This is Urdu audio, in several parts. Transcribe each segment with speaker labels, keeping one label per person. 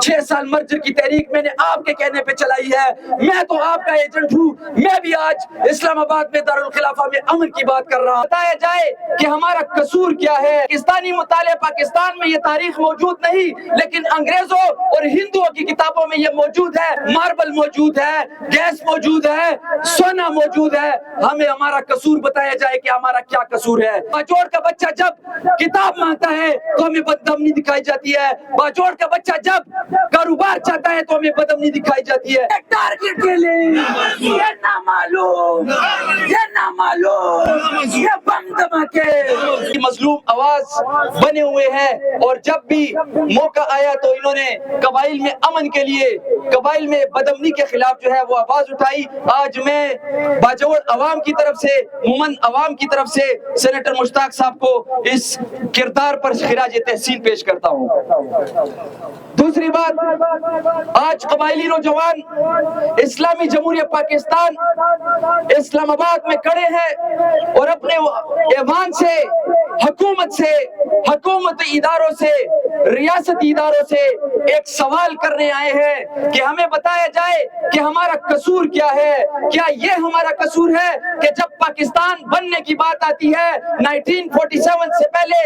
Speaker 1: 6 سال مرجر کی تحریک میں نے آپ کے کہنے پہ چلائی ہے، میں تو آپ کا ایجنٹ ہوں، میں بھی آج اسلام آباد میں دارالخلافہ میں امن کی بات کر رہا ہوں۔ بتایا جائے کہ ہمارا قصور کیا ہے۔ پاکستانی مطالعہ پاکستان میں یہ تاریخ موجود نہیں، لیکن انگریزوں اور ہندوؤں کی کتابوں میں یہ موجود ہے، ماربل موجود ہے، گیس موجود ہے، سونا موجود ہے۔ ہمیں ہمارا قصور بتایا جائے کہ ہمارا کیا قصور ہے۔ باجوڑ کا بچہ جب کتاب مانگتا ہے تو ہمیں بدامنی دکھائی جاتی ہے، باجوڑ کا بچہ جب کاروبار چاہتا ہے تو ہمیں بدامنی دکھائی جاتی ہے۔ ٹارگٹ کے لیے یہ نامعلوم، یہ نامعلوم، یہ بم دھماکے مظلوم آواز بنے ہوئے ہیں، اور جب بھی موقع آیا تو انہوں نے قبائل میں امن کے لیے، قبائل میں بدامنی کے خلاف جو ہے وہ آواز اٹھائی۔ آج میں باجوڑ عوام کی طرف سے، مومن عوام کی طرف سے سینیٹر مشتاق صاحب کو اس کردار پر خراج تحسین پیش کرتا ہوں۔ دوسری بات، آج قبائلی نوجوان اسلامی جمہوریہ پاکستان اسلام آباد میں کھڑے ہیں اور اپنے ایوان سے، حکومت اداروں سے، ریاستی اداروں سے ایک سوال کرنے آئے ہیں کہ ہمیں بتایا جائے کہ ہمارا قصور کیا ہے۔ کیا یہ ہمارا قصور ہے کہ جب پاکستان بننے کی بات آتی ہے، 1947 سے پہلے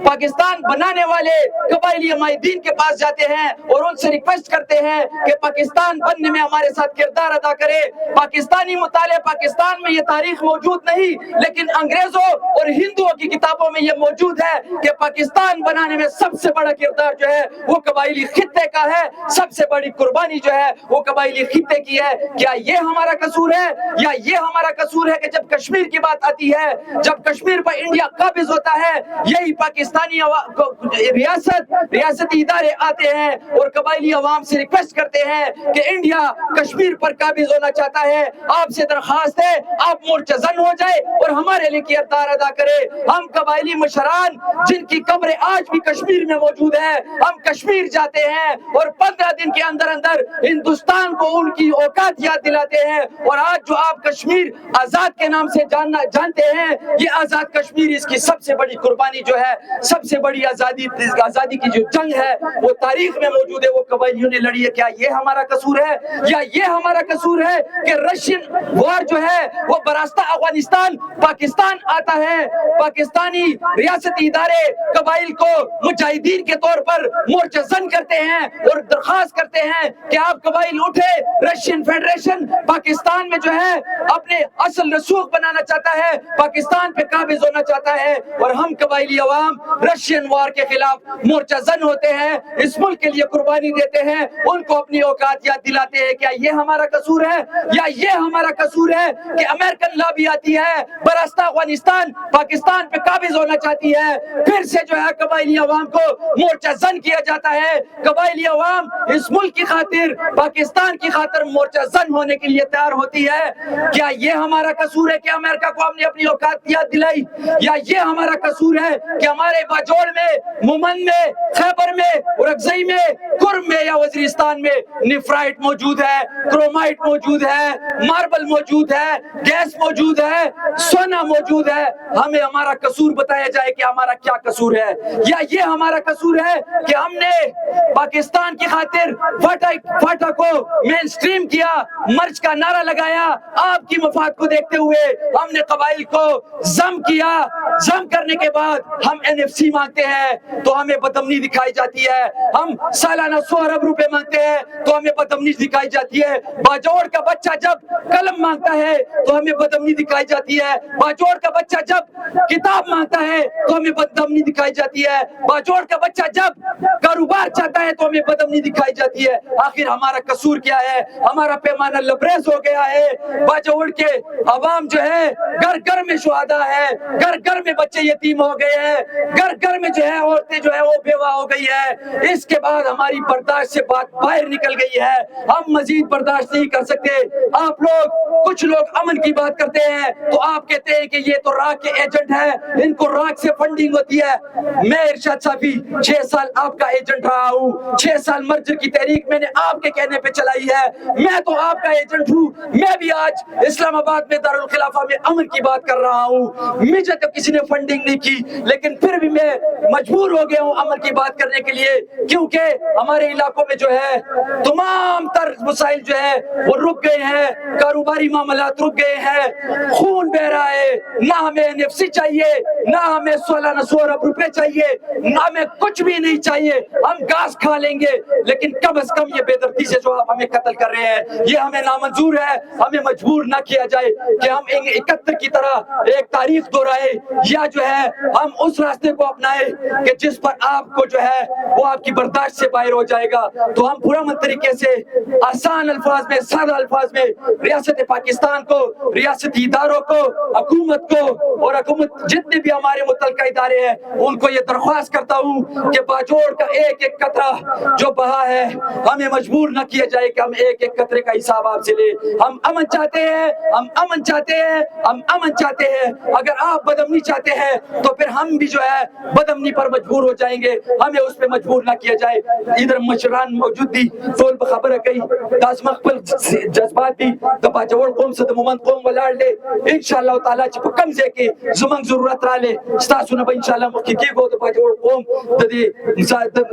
Speaker 1: پاکستان بنانے والے قبائلی عمائدین کے پاس جاتے ہیں اور ان سے ریکویسٹ کرتے ہیں کہ پاکستان بننے میں ہمارے ساتھ کردار ادا کرے۔ پاکستانی مطالعہ پاکستان میں یہ تاریخ موجود نہیں، لیکن انگریزوں اور ہندوؤں کی کتابوں میں یہ موجود ہے کہ پاکستان بنانے میں سب سے بڑا کردار جو ہے وہ قبائلی خطے کا ہے، سب سے بڑی قربانی جو ہے وہ قبائلی خطے کی ہے۔ کیا یہ ہمارا قصور ہے یا یہ ہمارا قصور ہے کہ جب کشمیر کی بات آتی ہے، جب کشمیر پر انڈیا قابض ہوتا ہے، یہی پاکستانی ریاستی ادارے آتے ہیں اور قبائلی عوام سے ریکویسٹ کرتے ہیں کہ انڈیا کشمیر پر قابض ہونا چاہتا ہے، آپ سے درخواست ہے آپ مورچہ زن ہو جائے اور ہمارے لیے کردار ادا کرے۔ ہم قبائلی مشران جن کی قبریں آج بھی کشمیر میں موجود ہیں، ہم کشمیر جاتے ہیں اور 15 دن کے اندر ہندوستان کو ان کی اوقات یاد دلاتے ہیں، اور آج جو آپ کشمیر آزاد کے نام سے جانتے ہیں، یہ آزاد کشمیر اس کی سب سے بڑی قربانی جو ہے، سب سے بڑی آزادی کی جو جنگ ہے وہ تاریخ میں موجود ہے، وہ قبائلیوں نے لڑی ہے۔ کیا یہ ہمارا قصور ہے یا یہ ہمارا قصور ہے کہ رشین وار جو ہے وہ براستہ افغانستان پاکستان آتا ہے، پاکستانی ریاستی ادارے قبائل کو مجاہدین کے طور پر مورچہ زن کرتے ہیں اور درخواست کرتے ہیں کہ آپ قبائل اٹھے، رشین فیڈریشن پاکستان میں جو ہے اپنے اصل رسوخ بنانا چاہتا ہے، پاکستان پہ قابض ہونا چاہتا ہے، اور ہم قبائلی عوام رشین وار کے خلاف مورچہ زن ہوتے ہیں، اس ملک کے لیے قربانی دیتے ہیں، ان کو اپنی اوقات یاد دلاتے ہیں۔ کیا یہ ہمارا قصور ہے یا یہ ہمارا قصور ہے کہ امریکن لابی آتی ہے، براستہ افغانستان پاکستان پہ قابض ہونا چاہتی ہے، پھر سے جو ہے قبائلی عوام کو مورچہ زن کیا جاتا ہے، قبائلی عوام اس ملک کی خاطر، پاکستان کی خاطر مورچہ زن ہونے کے لیے تیار ہوتی ہے۔ کیا یہ ہمارا قصور ہے کہ امریکہ کو ہم نے اپنی اوقات یاد دلائی، یا یہ ہمارا قصور ہے کہ ہمارے باجوڑ میں، مومن میں، خیبر میں، اورکزئی میں، کرم میں یا وزیرستان میں نیفرائٹ موجود ہے، کرومائٹ موجود ہے، ماربل موجود ہے، گیس موجود ہے، سونا موجود ہے۔ ہمیں ہمارا قصور بتایا جائے کہ ہمارا کیا قصور ہے، یا یہ ہمارا قصور ہے کہ ہم نے پاکستان کی خاطر فاٹا کو مین سٹریم کیا، مرچ کا نعرہ لگایا، آپ کی مفاد کو دیکھتے ہوئے ہم نے قبائل کو ضم کیا، ضم کرنے کے بعد ہم NFC مانگتے ہیں تو ہمیں بدامنی دکھائی جاتی ہے، ہم سالانہ 100 ارب روپے مانگتے ہیں تو ہمیں بدامنی دکھائی جاتی ہے، باجوڑ کا بچہ جب قلم مانگتا ہے تو ہمیں بدامنی دکھائی جاتی ہے، باجوڑ کا بچہ جب کتاب مانگتا ہے تو ہمیں بدامنی دکھائی جاتی ہے، باجوڑ کا بچہ جب کاروبار چاہتا ہے تو ہمیں بدامنی دکھائی جاتی ہے۔ آخر ہمارا قصور کیا ہے؟ ہمارا پیمانہ لبریز ہو گیا ہے، باجوڑ کے عوام جو ہے گھر گھر میں شہداء ہے، گھر گھر میں بچے یتیم ہو گئے ہیں، گھر گھر میں جو ہے عورتیں جو ہے وہ بیوہ ہو گئی ہے۔ اس کے بعد ہماری برداشت سے بات باہر نکل گئی ہے، ہم مزید برداشت نہیں کر سکتے۔ آپ لوگ، کچھ لوگ امن کی بات کرتے ہیں تو آپ کہتے ہیں کہ یہ تو راک کے ایجنٹ ہے، ان کو راک سے فنڈنگ ہوتی ہے۔ میں ارشاد صافی 6 سال آپ کا ایجنٹ رہا ہوں، 6 سال مرجر کی تحریک میں نے آپ کے کہنے پہ چلائی ہے. میں تو آپ کا ایجنٹ ہوں. میں بھی آج اسلام آباد میں دارالخلافہ میں امن کی بات کر رہا ہوں. مجھے تو کسی نے فنڈنگ نہیں کی, لیکن پھر بھی میں مجبور ہو گیا ہوں امن کی بات کرنے کے لیے, کیونکہ ہمارے علاقوں میں جو ہے تمام تر مسائل جو ہے وہ رک گئے ہیں, کاروباری معاملات رک گئے ہیں, خون بہ رہا ہے. نہ ہمیں NFC چاہیے, نہ ہمیں سالانہ 100 ارب روپے چاہیے, نہ ہمیں کچھ بھی نہیں چاہیے. ہم گاس کھا لیں گے, لیکن کم از کم یہ بے دردی سے جو آپ ہمیں قتل کر رہے ہیں یہ ہمیں نامنظور ہے. ہمیں مجبور نہ کیا جائے کہ ہم 71 کی طرح ایک تاریخ دہرائے, یا جو ہے ہم اس راستے کو اپنائے کہ جس پر آپ کو جو ہے وہ آپ کی برداشت سے باہر ہو جائے گا. تو ہم پرامن طریقے سے آسان الفاظ میں, سادہ الفاظ میں ریاست پاکستان کو, ریاستی اداروں کو, حکومت کو اور حکومت جتنے بھی ہمارے متعلقہ ادارے ہیں ان کو یہ درخواست کرتا ہوں کہ باجوڑ کا ایک ایک قطرہ جو بہا ہے ہمیں مجبور نہ کیا جائے کہ ہم ایک ایک قطرے کا حساب آپ سے لیں. ہم امن چاہتے ہیں, ہم امن چاہتے ہیں, ہم امن چاہتے ہیں. اگر آپ بدامنی چاہتے ہیں تو پھر ہم بھی جو ہے بدامنی پر مجبور ہو جائیں گے, ہمیں اس پہ مجبور نہ کیا جائے. ادھر مشران موجود دی ٹول بخبر کئی داس مقبل جذبات دی د باجوڑ قوم سے د مومند قوم ولاړ لے انشاءاللہ تعالی چې په کم ځای کې زمونږ ضرورت رااله ستاسو نه به انشاءالله مخکې کېږو. د باجوړ قوم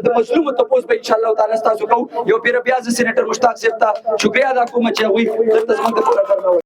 Speaker 1: د مظلومو تپوس به انشاءالله تعالی ستاسو کوو. یو پیر بیا زه سینیټر مشتاق صاحب ته شکریه ادا کوم چې هغوی دلته زمونږ د پوره درناوی